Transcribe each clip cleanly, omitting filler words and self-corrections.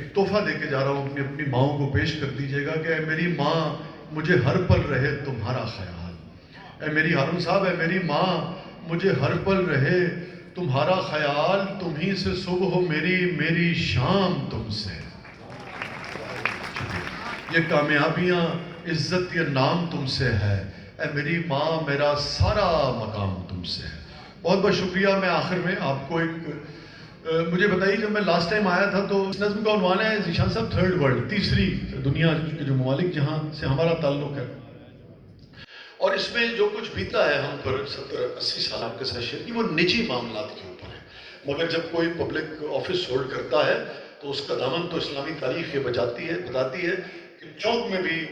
ایک تحفہ دے کے جا رہا ہوں اپنی ماؤں کو پیش کر دیجئے گا کہ اے میری ماں مجھے ہر پل رہے تمہارا خیال، اے میری ہارون صاحب، اے میری ماں مجھے ہر پل رہے تمہارا خیال، تمہیں سے صبح میری شام تم سے، یہ کامیابیاں عزت یہ نام تم سے ہے، اے میری ماں میرا سارا مقام تم سے ہے۔ بہت بہت شکریہ۔ میں آخر میں آپ کو مجھے بتائیے، جب میں لاسٹ ٹائم آیا تھا تو اس نظم کا عنوان ہے ذیشان صاحب تھرڈ ورلڈ، تیسری دنیا کے جو ممالک جہاں سے ہمارا تعلق ہے، اور اس میں جو کچھ بیتا ہے ہم پر 70-80 سال آپ کے ساتھ شیئر کی، وہ نجی معاملات کے اوپر ہے، مگر جب کوئی پبلک آفس ہولڈ کرتا ہے تو اس کا دامن تو اسلامی تاریخ یہ بتاتی ہے کہ چوک میں بھی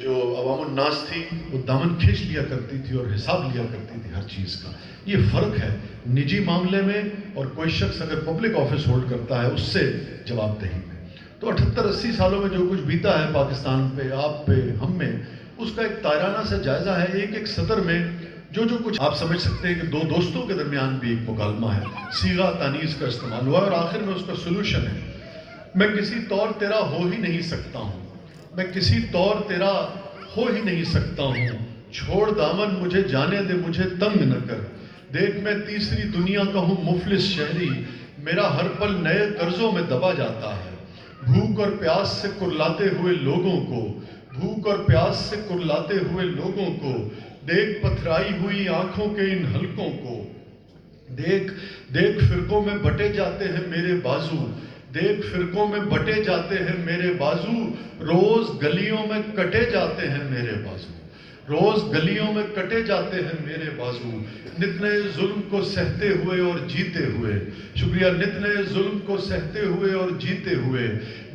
جو عوام الناس تھی وہ دامن کھینچ لیا کرتی تھی اور حساب لیا کرتی تھی ہر چیز کا۔ یہ فرق ہے نجی معاملے میں اور کوئی شخص اگر پبلک آفس ہولڈ کرتا ہے اس سے جواب دہی میں۔ تو 78-80 سالوں میں جو کچھ بیتا ہے پاکستان پہ، آپ پہ، ہم میں، اس کا ایک تائرانہ سے جائزہ ہے۔ ایک سطر میں جو کچھ آپ سمجھ سکتے ہیں کہ دو دوستوں کے درمیان بھی ایک مکالمہ ہے، صیغہ تانیث کا استعمال ہوا ہے، اور آخر میں اس کا سلوشن ہے، میں کسی طور تیرا ہو ہی نہیں سکتا ہوں، میں کسی طور تیرا ہو ہی نہیں سکتا ہوں، چھوڑ دامن مجھے جانے دے، مجھے تنگ نہ کر، دیکھ میں تیسری دنیا کا ہوں مفلس شہری، میرا ہر پل نئے قرضوں میں دبا جاتا ہے، بھوک اور پیاس سے کرلاتے ہوئے لوگوں کو، بھوک اور پیاس سے کرلاتے ہوئے لوگوں کو، دیکھ پتھرائی ہوئی آنکھوں کے ان حلقوں کو، دیکھ فرقوں میں بٹے جاتے ہیں میرے بازو، دیکھ فرقوں میں بٹے جاتے ہیں میرے بازو، روز گلیوں میں کٹے جاتے ہیں میرے بازو، روز گلیوں میں کٹے جاتے ہیں میرے بازو، نت نئے ظلم کو سہتے ہوئے اور جیتے ہوئے، شکریہ، نت نئے ظلم کو سہتے ہوئے اور جیتے ہوئے،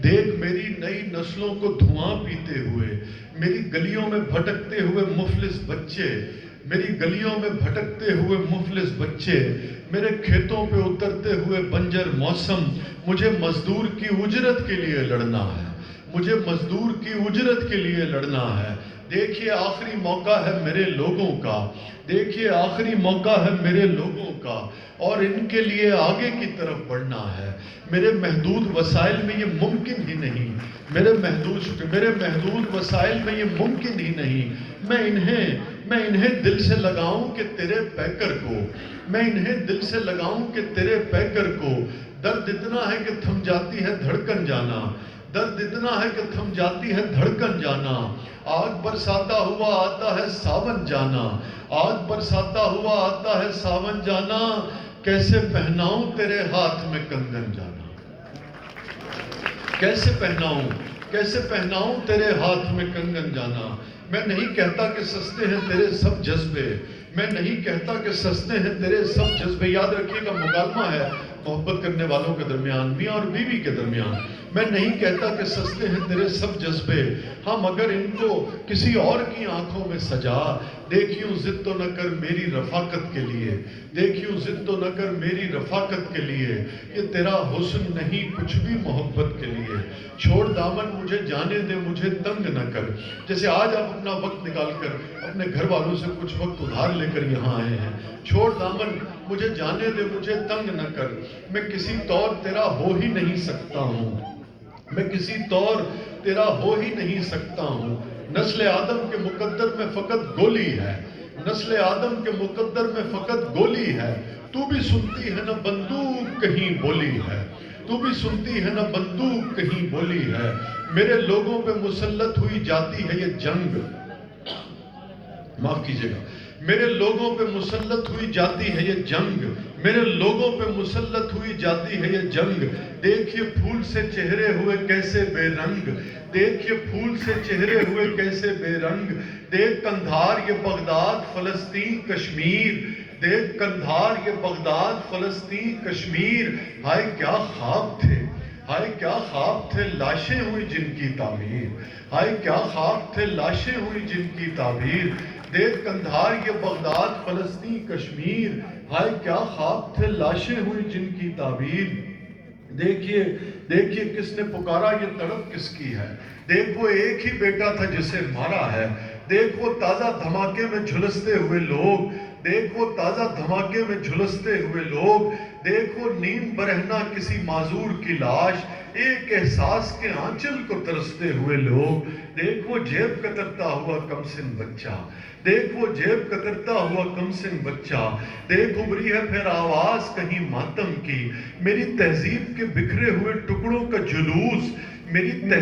دیکھ میری نئی نسلوں کو دھواں پیتے ہوئے، میری گلیوں میں بھٹکتے ہوئے مفلس بچے، میری گلیوں میں بھٹکتے ہوئے مفلس بچے، میرے کھیتوں پہ اترتے ہوئے بنجر موسم، مجھے مزدور کی اجرت کے لیے لڑنا ہے، مجھے مزدور کی اجرت کے لیے لڑنا ہے، دیکھیے آخری موقع ہے میرے لوگوں کا، دیکھیے آخری موقع ہے میرے لوگوں کا، اور ان کے لیے آگے کی طرف بڑھنا ہے، میرے محدود وسائل میں یہ ممکن ہی نہیں، میرے محدود وسائل میں یہ ممکن ہی نہیں، میں انہیں دل سے لگاؤں کہ تیرے پیکر کو، میں انہیں دل سے لگاؤں کہ تیرے پیکر کو، درد اتنا ہے کہ تھم جاتی ہے دھڑکن جانا، درد اتنا ہے کہ تھم جاتی ہے دھڑکن جانا، آگ برساتا ہوا آتا ہے ساون جانا، آگ برساتا ہوا آتا ہے ساون جانا، کیسے پہناؤں تیرے ہاتھ میں کنگن جانا، کیسے پہناؤں تیرے ہاتھ میں کنگن جانا، میں نہیں کہتا کہ سستے ہیں تیرے سب جذبے، میں نہیں کہتا کہ سستے ہیں تیرے سب جذبے، یاد رکھیے گا مکالمہ ہے محبت کرنے والوں کے درمیان، میاں اور بیوی کے درمیان، میں نہیں کہتا کہ سستے ہیں تیرے سب جذبے، ہاں مگر ان کو کسی اور کی آنکھوں میں سجا، دیکھیوں ضد تو نہ کر میری رفاقت کے لیے، دیکھیوں ضد تو نہ کر میری رفاقت کے لیے، یہ تیرا حسن نہیں کچھ بھی محبت کے لیے، چھوڑ دامن مجھے جانے دے، مجھے تنگ نہ کر، جیسے آج آپ اپنا وقت نکال کر اپنے گھر والوں سے کچھ وقت ادھار لے کر یہاں آئے ہیں، چھوڑ دامن مجھے جانے دے، مجھے تنگ نہ کر، میں کسی طور تیرا ہو ہی نہیں سکتا ہوں، میں کسی طور تیرا ہو ہی نہیں سکتا ہوں، نسل آدم کے مقدر میں فقط گولی ہے، نسل آدم کے مقدر میں فقط گولی ہے، تو بھی سنتی ہے نہ بندوق کہیں بولی ہے، تو بھی سنتی ہے نہ بندوق کہیں بولی ہے، میرے لوگوں پہ مسلط ہوئی جاتی ہے یہ جنگ، معاف کیجئے گا، میرے لوگوں پہ مسلط ہوئی جاتی ہے یہ جنگ، میرے لوگوں پہ مسلط ہوئی جاتی ہے یہ جنگ، دیکھیے پھول سے چہرے ہوئے کیسے بے رنگ، دیکھیے پھول سے چہرے ہوئے کیسے بے رنگ، دیکھ کندھار یہ بغداد فلسطین کشمیر، دیکھ کندھار یہ بغداد فلسطین کشمیر، ہائے کیا خواب تھے، ہائے کیا خواب تھے لاشیں ہوئی جن کی تعمیر، ہائے کیا خواب تھے لاشیں ہوئی جن کی تعبیر، دیکھ کندھار یہ بغداد فلسطین کشمیر، ہائے کیا خواب تھے لاشیں ہوئی جن کی تعبیر، دیکھیے کس نے پکارا یہ تڑپ کس کی ہے، دیکھ وہ ایک ہی بیٹا تھا جسے مارا ہے، دیکھ وہ تازہ دھماکے میں جھلستے ہوئے لوگ، دیکھ وہ تازہ دھماکے میں جھلستے ہوئے لوگ، دیکھو نیم برہنہ کسی معذور کی لاش، ایک احساس کے آنچل کو ترستے ہوئے لوگ، دیکھو جیب کترتا ہوا کم سن بچہ، دیکھو جیب کترتا ہوا کم سن بچہ، دیکھ ابری ہے پھر آواز کہیں ماتم کی، میری تہذیب کے بکھرے ہوئے ٹکڑوں کا جلوس، میری